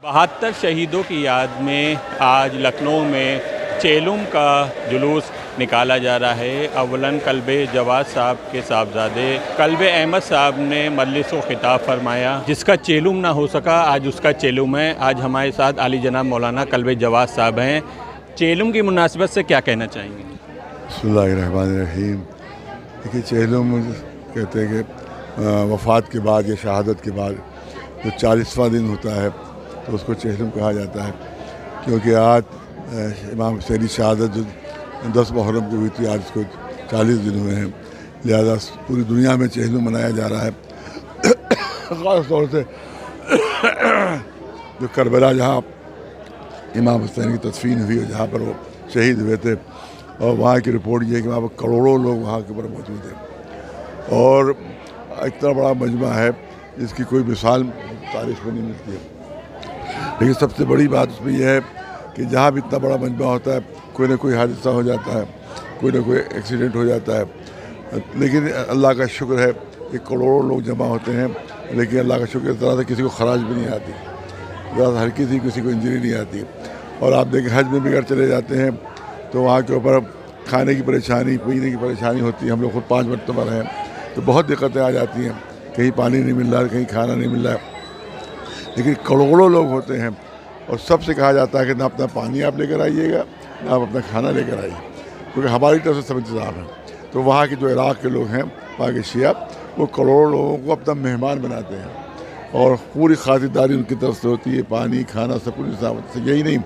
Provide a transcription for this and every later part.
72 शहीदों की याद में आज लखनऊ में चेलुम का जुलूस निकाला जा रहा है। अव्वलन कल्बे जवाद साहब के साहबजादे कल्बे अहमद साहब ने मजलिस को खिताब फरमाया, जिसका चेलुम ना हो सका आज उसका चेलुम है। आज हमारे साथ आली जनाब मौलाना कल्बे जवाद साहब हैं। चेलुम की मुनासिबत से क्या कहना चाहेंगे? बिस्मिल्लाहिर्रहमानिर्रहीम। देखिए, चेलुम कहते हैं कि वफ़ात के बाद या शहादत के बाद जो 40वां दिन होता है तो उसको चेलुम कहा जाता है, क्योंकि आज इमाम हुसैन की शहादत जो 10 मुहर्रम को हुई थी, आज उसको 40 दिन हुए हैं। लिहाजा पूरी दुनिया में चेलुम मनाया जा रहा है। ख़ास तौर से जो करबला जहाँ इमाम हुसैन की तदफीन हुई और जहाँ पर वो शहीद हुए थे, और वहाँ की रिपोर्ट ये है कि वहाँ पर करोड़ों लोग वहाँ के ऊपर मौजूद हैं और इतना बड़ा मजमा है जिसकी कोई मिसाल तारीख़ में नहीं मिलती है। लेकिन सबसे बड़ी बात उसमें यह है कि जहाँ भी इतना बड़ा मजमा होता है, कोई ना कोई हादसा हो जाता है, कोई ना कोई एक्सीडेंट हो जाता है। लेकिन अल्लाह का शुक्र है कि करोड़ों लोग जमा होते हैं, लेकिन अल्लाह का शुक्र इस तरह से किसी को खराज भी नहीं आती, ज़रा हर किसी को इंजरी नहीं आती। और आप देखें, हज में भी अगर चले जाते हैं तो वहाँ के ऊपर खाने की परेशानी, पीने की परेशानी होती है। हम लोग खुद 5 मरतबा रहे हैं तो बहुत दिक्कतें आ जाती हैं, कहीं पानी नहीं मिल रहा है, कहीं खाना नहीं मिल रहा है। लेकिन करोड़ों लोग होते हैं और सबसे कहा जाता है कि ना अपना पानी आप लेकर आइएगा, ना आप अपना खाना लेकर आइए, क्योंकि हमारी तरफ से सब इंतज़ाम है। तो वहाँ के जो इराक़ के लोग हैं, वहाँ के शिया, वो करोड़ों लोगों को अपना मेहमान बनाते हैं और पूरी खातिरदारी उनकी तरफ से होती है। पानी, खाना, सब कुछ इंतजाम से। यही नहीं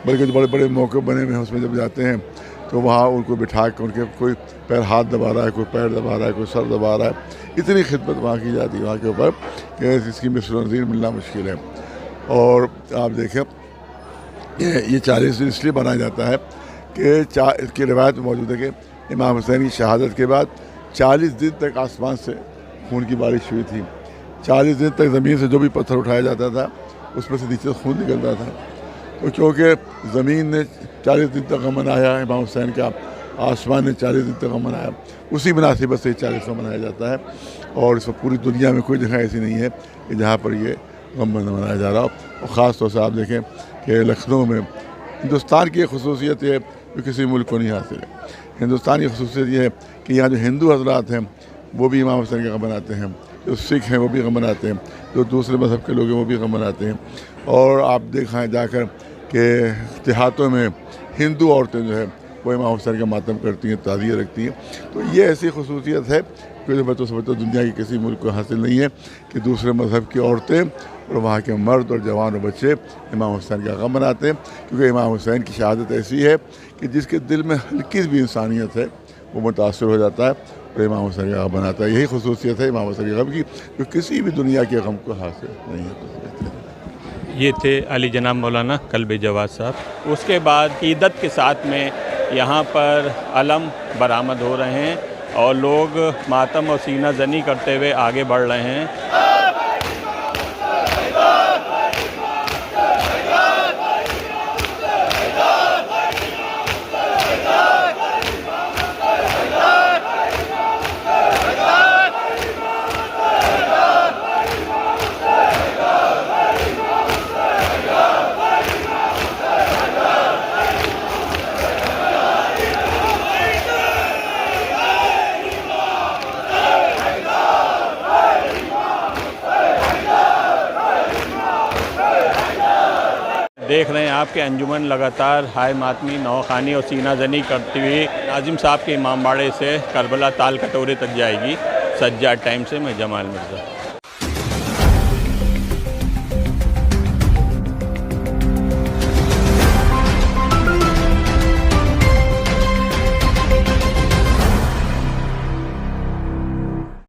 बल्कि जो बड़े बड़े मौके बने हुए हैं, उसमें जब जाते हैं तो वहाँ उनको बिठा कर उनके कोई पैर हाथ दबा रहा है, कोई पैर दबा रहा है, कोई सर दबा रहा है। इतनी खिदमत वहाँ की जाती है वहाँ के ऊपर कि इसकी मिसल मिलना मुश्किल है। और आप देखें, ये 40 दिन इसलिए बनाया जाता है कि इसकी रिवायत में मौजूद है कि इमाम हुसैन की शहादत के बाद 40 दिन तक आसमान से खून की बारिश हुई थी। 40 दिन तक ज़मीन से जो भी पत्थर उठाया जाता था उसमें से नीचे खून निकलता था। तो क्योंकि ज़मीन ने 40 दिन तक गम मनाया, इमाम हुसैन का आसमान ने 40 दिन तक गम मनाया, उसी मुनासिबत से 40वां मनाया जाता है। और इस वक्त पूरी दुनिया में कोई जगह ऐसी नहीं है कि जहाँ पर ये गम मनाया जा रहा हो। और ख़ास तौर से आप देखें कि लखनऊ में हिंदुस्तान की एक खसूसियत है जो किसी मुल्क को नहीं हासिल है। हिंदुस्तान की खसूसियत ये है कि यहाँ जो हिंदू हजरात हैं वो भी इमाम हुसैन का गम मनाते हैं, जो सिख हैं वो भी गम मनाते हैं, जो दूसरे मज़हब के लोग हैं वो भी गम मनाते हैं। और आप देखें जाकर कि देहातों में हिंदू औरतें जो है वो इमाम हुसैन का मातम करती हैं, ताज़िया रखती हैं। तो ये ऐसी खसूसियत है कि मैं तो समझता हूँ दुनिया के किसी मुल्क को हासिल नहीं है कि दूसरे मज़हब की औरतें और वहाँ के मर्द और जवान और बच्चे इमाम हुसैन का गम मनाते हैं। क्योंकि इमाम हुसैन की शहादत ऐसी है कि जिसके दिल में हल्की भी इंसानियत है वो मुतासर हो जाता है और इमाम हुसैन का गम मनाता है। यही खसूसियत है इमाम हुसैन के गम की, जो किसी भी दुनिया के गम को हासिल नहीं है। ये थे अली जनाब मौलाना कल्बे जवाद साहब। उसके बाद ईदत के साथ में यहाँ पर अलम बरामद हो रहे हैं और लोग मातम और सीना जनी करते हुए आगे बढ़ रहे हैं। देख रहे हैं आपके अंजुमन लगातार हाय मातमी, नौखानी और सीना जनी करती हुई नाजिम साहब के इमामबाड़े से करबला ताल कटोरे तक जाएगी। सज्जाद टाइम से मैं जमाल मिर्ज़ा।